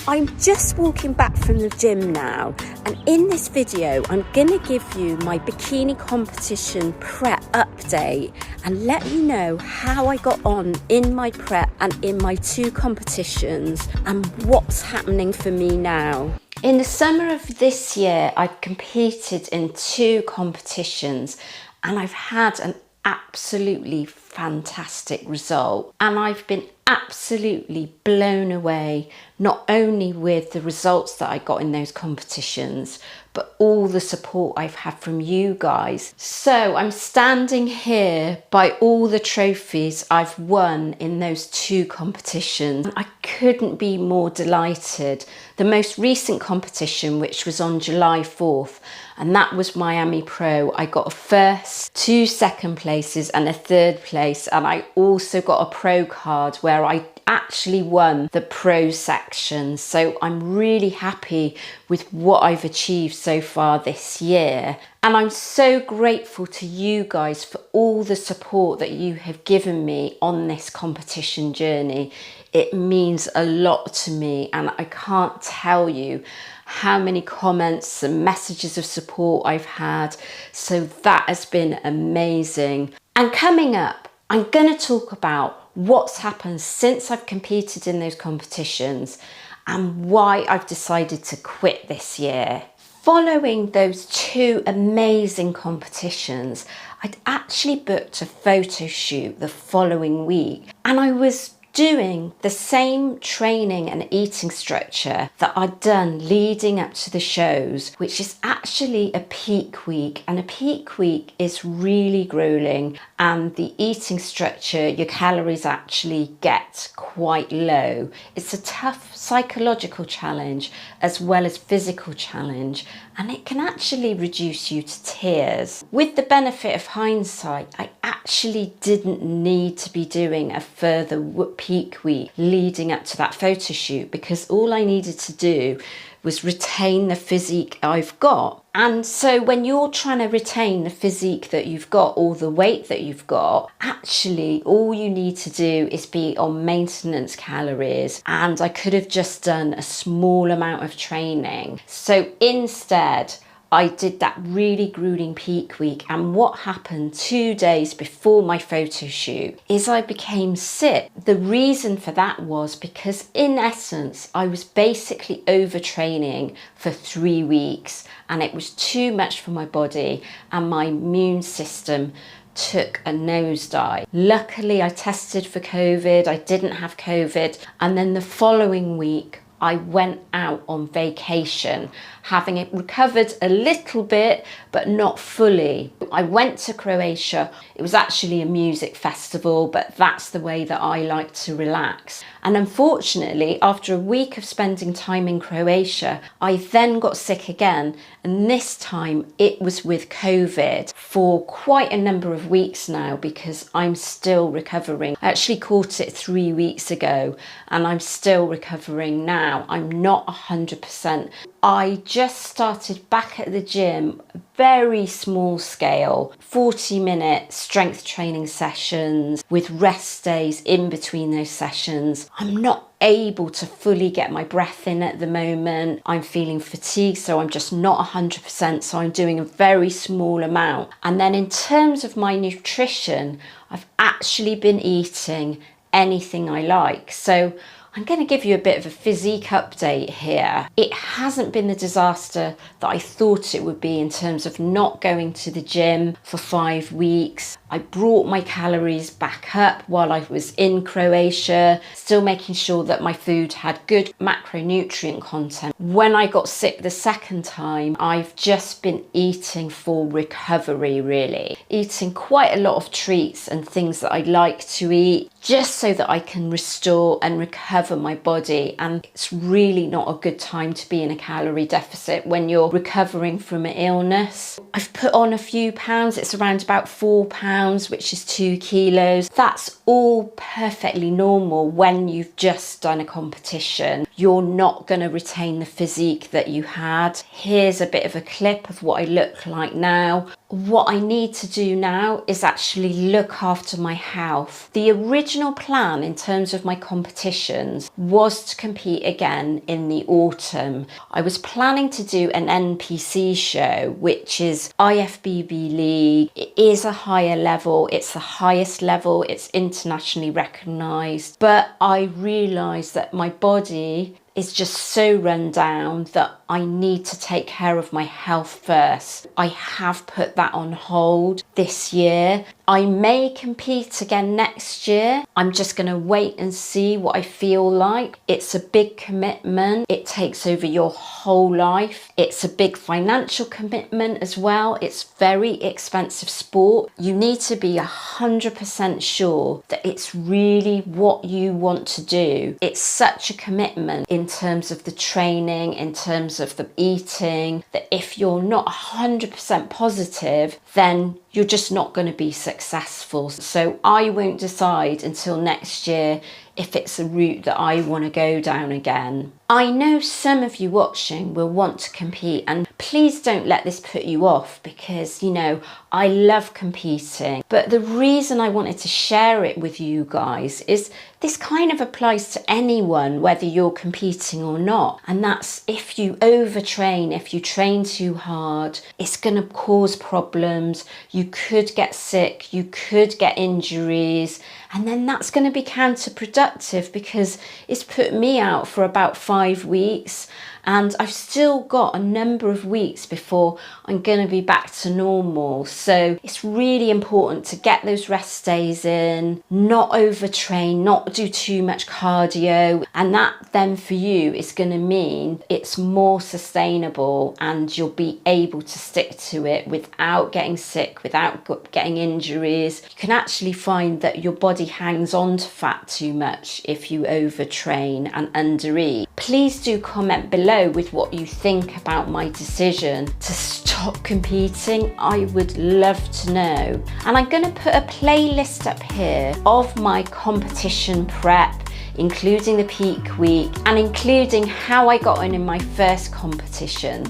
I'm just walking back from the gym now, and in this video I'm gonna give you my bikini competition prep update and let you know how I got on in my prep and in my 2 competitions and what's happening for me now. In the summer of this year, I competed in 2 competitions and I've had an absolutely fantastic result, and I've been absolutely blown away, not only with the results that I got in those competitions, but all the support I've had from you guys. So I'm standing here by all the trophies I've won in those 2 competitions. I couldn't be more delighted. The most recent competition, which was on July 4th, and that was Miami Pro, I got a first, 2 second places and a 3rd place, and I also got a pro card where I actually won the pro section. So I'm really happy with what I've achieved so far this year, and I'm so grateful to you guys for all the support that you have given me on this competition journey. It means a lot to me, and I can't tell you how many comments and messages of support I've had. So that has been amazing. And coming up, I'm going to talk about what's happened since I've competed in those competitions and why I've decided to quit this year. Following those 2 amazing competitions, I'd actually booked a photo shoot the following week, and I was doing the same training and eating structure that I'd done leading up to the shows, which is actually a peak week, and a peak week is really grueling, and the eating structure, your calories actually get quite low. It's a tough psychological challenge as well as physical challenge, and it can actually reduce you to tears. With the benefit of hindsight, I actually didn't need to be doing a further peak week leading up to that photo shoot, because all I needed to do was retain the physique I've got. And so when you're trying to retain the physique that you've got or the weight that you've got, actually all you need to do is be on maintenance calories, and I could have just done a small amount of training. So instead I did that really grueling peak week, and what happened 2 days before my photo shoot is I became sick. The reason for that was because in essence I was basically overtraining for 3 weeks, and it was too much for my body, and my immune system took a nosedive. Luckily I tested for COVID, I didn't have COVID, and then the following week I went out on vacation, having it recovered a little bit, but not fully. I went to Croatia. It was actually a music festival, but that's the way that I like to relax. And unfortunately, after a week of spending time in Croatia, I then got sick again. And this time it was with COVID for quite a number of weeks now, because I'm still recovering. I actually caught it 3 weeks ago and I'm still recovering now. I'm not 100%. I just started back at the gym, very small scale, 40-minute strength training sessions with rest days in between those sessions. I'm not able to fully get my breath in at the moment. I'm feeling fatigued, so I'm just not 100%, so I'm doing a very small amount. And then in terms of my nutrition, I've actually been eating anything I like. So I'm going to give you a bit of a physique update here. It hasn't been the disaster that I thought it would be in terms of not going to the gym for 5 weeks. I brought my calories back up while I was in Croatia, still making sure that my food had good macronutrient content. When I got sick the second time, I've just been eating for recovery, really. Eating quite a lot of treats and things that I like to eat, just so that I can restore and recover my body. And it's really not a good time to be in a calorie deficit when you're recovering from an illness. I've put on a few pounds. It's around about 4 pounds, which is 2 kilos. That's all perfectly normal when you've just done a competition. You're not going to retain the physique that you had. Here's a bit of a clip of what I look like now. What I need to do now is actually look after my health. The original original plan in terms of my competitions was to compete again in the autumn. I was planning to do an NPC show, which is IFBB League. It is a higher level, it's the highest level, it's internationally recognised, but I realised that my body is just so run down that I need to take care of my health first. I have put that on hold this year. I may compete again next year. I'm just going to wait and see what I feel like. It's a big commitment. It takes over your whole life. It's a big financial commitment as well. It's very expensive sport. You need to be 100% sure that it's really what you want to do. It's such a commitment in terms of the training, in terms of the eating, that if you're not 100% positive, then you're just not going to be successful. So I won't decide until next year if it's a route that I want to go down again. I know some of you watching will want to compete, and please don't let this put you off, because, you know, I love competing. But the reason I wanted to share it with you guys is this kind of applies to anyone, whether you're competing or not. And that's, if you overtrain, if you train too hard, it's going to cause problems. You could get sick, you could get injuries, and then that's going to be counterproductive, because it's put me out for about 5 weeks, and I've still got a number of weeks before I'm going to be back to normal. So it's really important to get those rest days in, not overtrain, not do too much cardio, and that then for you is going to mean it's more sustainable and you'll be able to stick to it without getting sick, without getting injuries. You can actually find that your body hangs on to fat too much if you overtrain and undereat. Please do comment below with what you think about my decision to stop competing. I would love to know. And I'm going to put a playlist up here of my competition prep, including the peak week and including how I got on in my first competition.